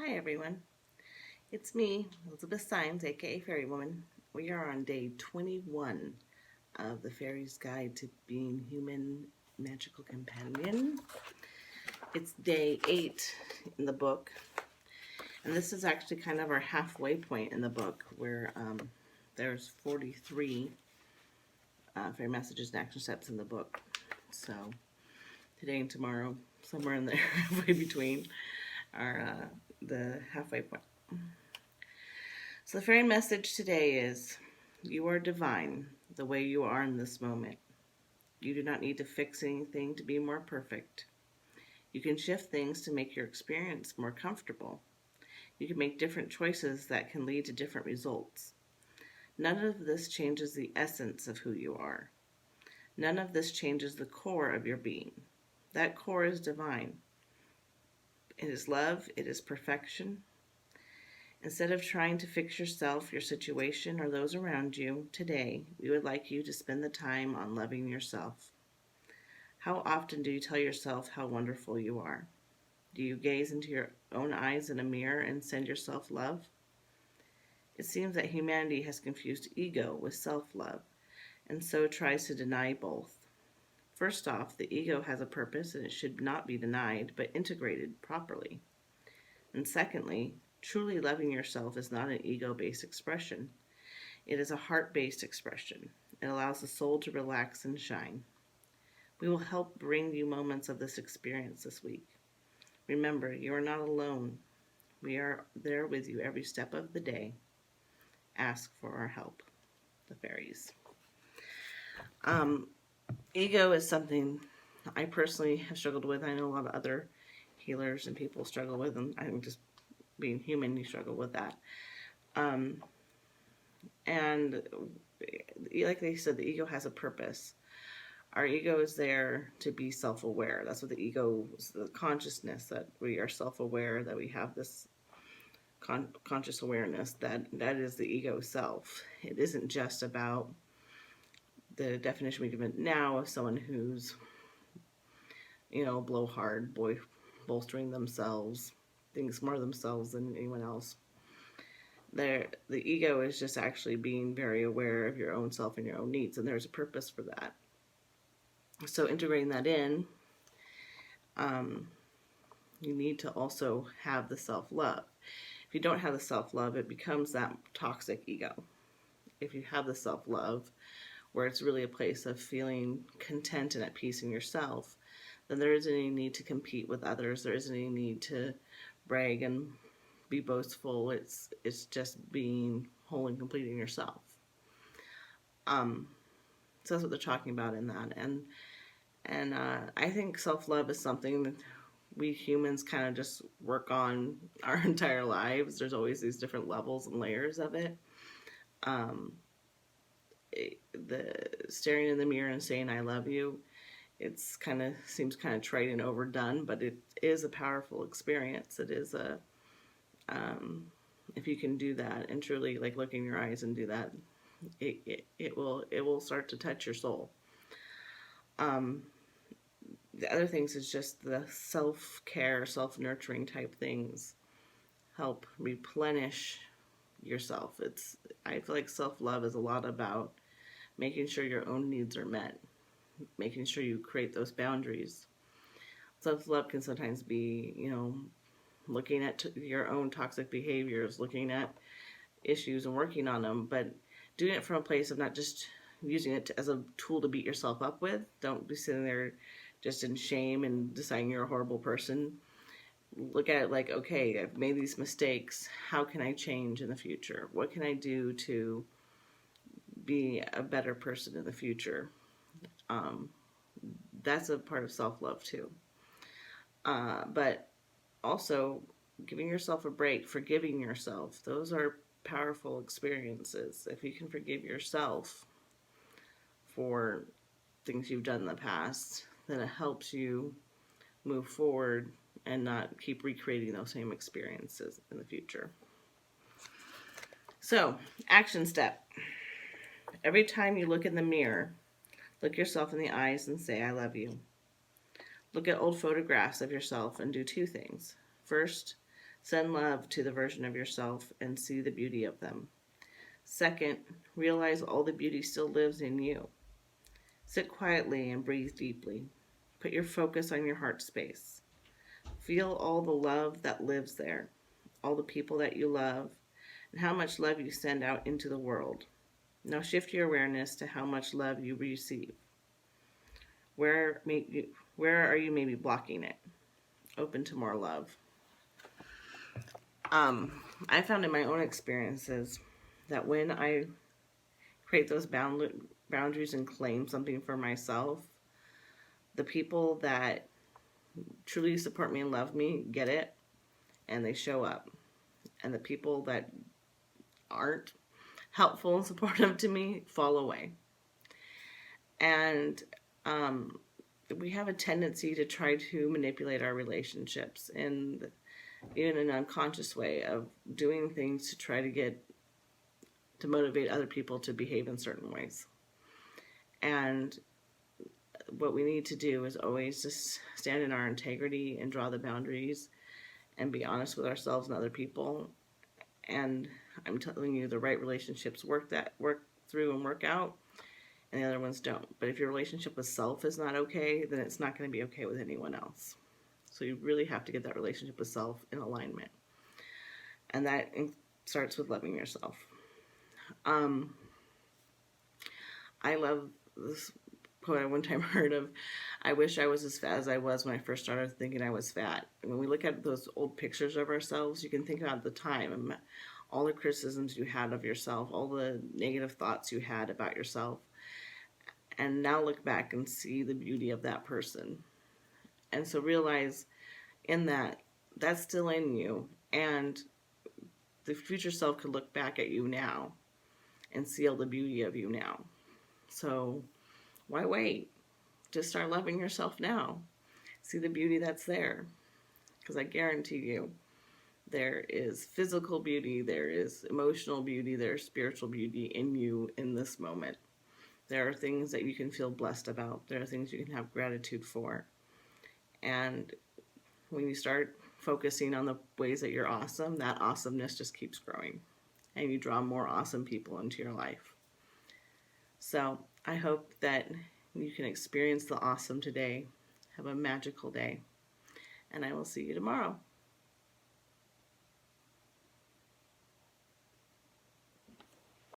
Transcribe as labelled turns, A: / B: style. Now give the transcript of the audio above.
A: Hi everyone, it's me, Elizabeth Symes, aka Fairy Woman. We are on day 21 of the Fairies Guide to Being Human Magical Companion. It's day 8 in the book, and this is actually kind of our halfway point in the book where there's 43 fairy messages and action steps in the book. So today and tomorrow, somewhere in there, halfway between, are the halfway point. So the fairy message today is, you are divine the way you are in this moment. You do not need to fix anything to be more perfect. You can shift things to make your experience more comfortable. You can make different choices that can lead to different results. None of this changes the essence of who you are. None of this changes the core of your being. That core is divine. It is love, it is perfection. Instead of trying to fix yourself, your situation, or those around you, today we would like you to spend the time on loving yourself. How often do you tell yourself how wonderful you are? Do you gaze into your own eyes in a mirror and send yourself love? It seems that humanity has confused ego with self-love, and so tries to deny both. First off, the ego has a purpose and it should not be denied, but integrated properly. And secondly, truly loving yourself is not an ego-based expression. It is a heart-based expression. It allows the soul to relax and shine. We will help bring you moments of this experience this week. Remember, you are not alone. We are there with you every step of the day. Ask for our help. The fairies. Ego is something I personally have struggled with. I know a lot of other healers and people struggle with, and I think just being human, you struggle with that. And like they said, the ego has a purpose. Our ego is there to be self-aware. That's what the ego is, the consciousness that we are self-aware, that we have this conscious awareness, that is the ego self. It isn't just about the definition we give it now of someone who's, blowhard, bolstering themselves, thinks more of themselves than anyone else. The ego is just actually being very aware of your own self and your own needs, and there's a purpose for that. So integrating that in, you need to also have the self-love. If you don't have the self-love, it becomes that toxic ego. If you have the self-love, where it's really a place of feeling content and at peace in yourself, then there isn't any need to compete with others. There isn't any need to brag and be boastful. It's just being whole and complete in yourself. So that's what they're talking about in that. And I think self-love is something that we humans kind of just work on our entire lives. There's always these different levels and layers of it. The staring in the mirror and saying I love you, it's kind of seems kind of trite and overdone, but it is a powerful experience. It is a if you can do that and truly like look in your eyes and do that, it will start to touch your soul. The other things is just the self-care, self-nurturing type things help replenish yourself. I feel like self-love is a lot about making sure your own needs are met, making sure you create those boundaries. Self-love can sometimes be, looking at your own toxic behaviors, looking at issues and working on them, but doing it from a place of not just using it as a tool to beat yourself up with. Don't be sitting there just in shame and deciding you're a horrible person. Look at it like, okay, I've made these mistakes. How can I change in the future? What can I do to be a better person in the future? That's a part of self-love too. But also giving yourself a break, forgiving yourself. Those are powerful experiences. If you can forgive yourself for things you've done in the past, then it helps you move forward and not keep recreating those same experiences in the future. So, action step. Every time you look in the mirror, look yourself in the eyes and say, I love you. Look at old photographs of yourself and do two things. First, Send love to the version of yourself and see the beauty of them. Second, realize all the beauty still lives in you. Sit quietly and breathe deeply. Put your focus on your heart space. Feel all the love that lives there, all the people that you love, and how much love you send out into the world. Now shift your awareness to how much love you receive. Where are you maybe blocking it? Open to more love. I found in my own experiences that when I create those boundaries and claim something for myself, the people that truly support me and love me get it and they show up. And the people that aren't helpful and supportive to me fall away. And we have a tendency to try to manipulate our relationships and in an unconscious way of doing things to try to motivate other people to behave in certain ways. And what we need to do is always just stand in our integrity and draw the boundaries and be honest with ourselves and other people. And I'm telling you, the right relationships work through and work out, and the other ones don't. But if your relationship with self is not okay, then it's not going to be okay with anyone else. So you really have to get that relationship with self in alignment. And that starts with loving yourself. I love this quote I one time heard of, I wish I was as fat as I was when I first started thinking I was fat. And when we look at those old pictures of ourselves, you can think about the time and all the criticisms you had of yourself, all the negative thoughts you had about yourself. And now look back and see the beauty of that person. And so realize in that's still in you. And the future self could look back at you now and see all the beauty of you now. So why wait? Just start loving yourself now. See the beauty that's there. Because I guarantee you, there is physical beauty, there is emotional beauty, there's spiritual beauty in you in this moment. There are things that you can feel blessed about. There are things you can have gratitude for. And when you start focusing on the ways that you're awesome, that awesomeness just keeps growing. And you draw more awesome people into your life. So I hope that you can experience the awesome today. Have a magical day. And I will see you tomorrow.